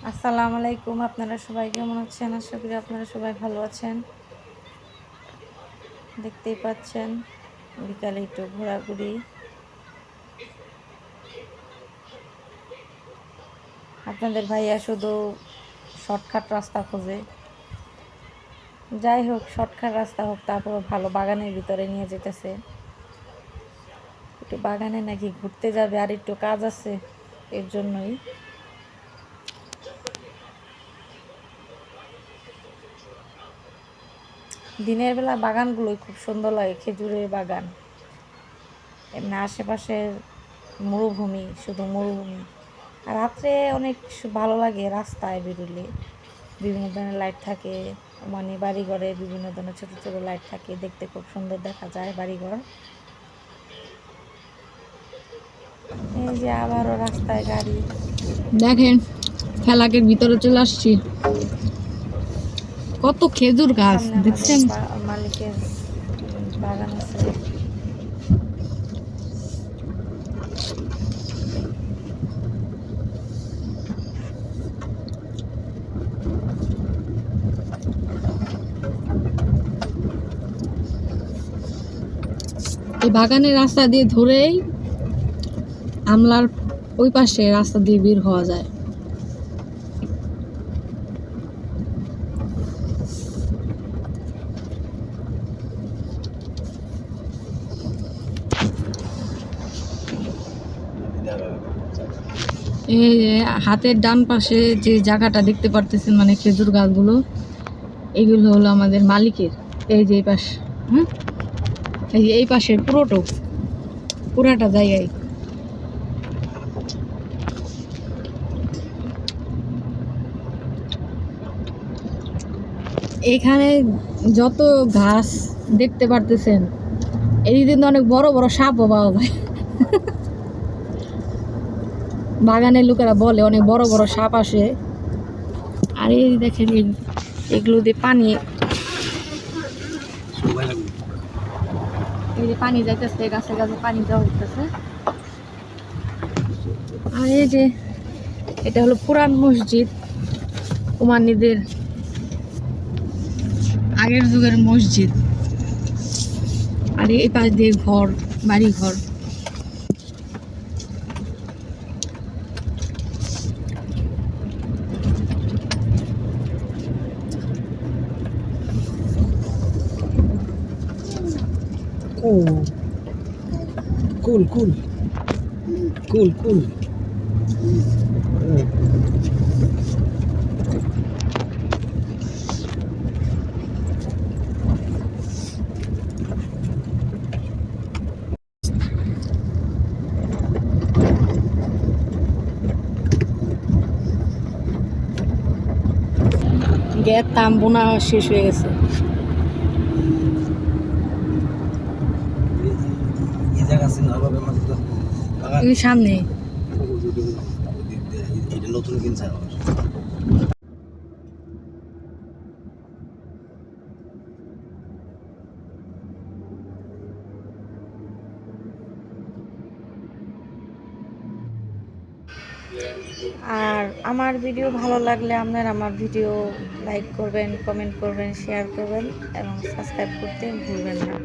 আসসালামু আলাইকুম। আপনারা সবাই কেমন আছেন? আশা করি আপনারা সবাই ভালো আছেন। দেখতেই পাচ্ছেন বিকালে একটু ঘোরাঘুরি। আপনাদের ভাইয়া শুধু শর্টকাট রাস্তা খোঁজে। যাই হোক, শর্টকাট রাস্তা হোক, তারপর ভালো বাগানের ভিতরে নিয়ে যেতেছে। একটু বাগানে নাকি ঘুরতে যাবে, আর একটু কাজ আছে, এর জন্যই। দিনের বেলা বাগানগুলোই খুব সুন্দর লাগে, খেজুরের বাগান। এমনি আশেপাশের মরুভূমি, শুধু মরুভূমি। আর রাত্রে অনেক ভালো লাগে রাস্তায় বেরোলে। বিভিন্ন ধরনের লাইট থাকে, মানে বাড়িঘরে বিভিন্ন ধরনের ছোট ছোট লাইট থাকে, দেখতে খুব সুন্দর দেখা যায় বাড়িঘর। এই যে আবারও রাস্তায় গাড়ি। দেখেন ফেলাকের ভিতরে চলে আসছি। কত খেজুর গাছ সামনে আমাদের দেখছেন। মালিকের বাগান আছে। এই বাগানের রাস্তা দিয়ে ধরেই আমলার ওই পাশে রাস্তা দিয়ে বের হওয়া যায়। এই যে হাতের ডান পাশে যে জায়গাটা দেখতে পারতেছেন, মানে খেজুর গাছগুলো, এগুলো হলো আমাদের মালিকের। এই যে এই পাশ, হুম, এই যে এই পাশের পুরাটা জায়গায়। এখানে যত ঘাস দেখতে পারতেছেন, এই দিন অনেক বড় বড় সাপও পাওয়া যায়। বাগানের লোকেরা বলে অনেক বড় বড় সাপ আসে। আর এই দেখেন এগুলো দিয়ে পানি, এই যে পানি যাইতেছে, গাছে গাছে পানি দেওয়া হইতেছে। আর এই যে এটা হলো পুরান মসজিদ, উমানিদের আগের যুগের মসজিদ। আর এই পাশ দিয়ে ঘর, বাড়ি ঘর। Cool, cool, cool, cool, cool. Gas তাম বোনা শেষ হয়ে গেছে। এই সামনে এটা নতুন কিনছে আবার। আর আমার ভিডিও ভালো লাগলে আপনারা আমার ভিডিও লাইক করবেন, কমেন্ট করবেন, শেয়ার করবেন এবং সাবস্ক্রাইব করতে ভুলবেন না।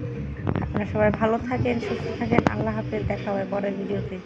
আপনারা সবাই ভালো থাকেন, সুস্থ থাকেন। আল্লাহ হাফেজ। দেখা হবে পরের ভিডিওতে।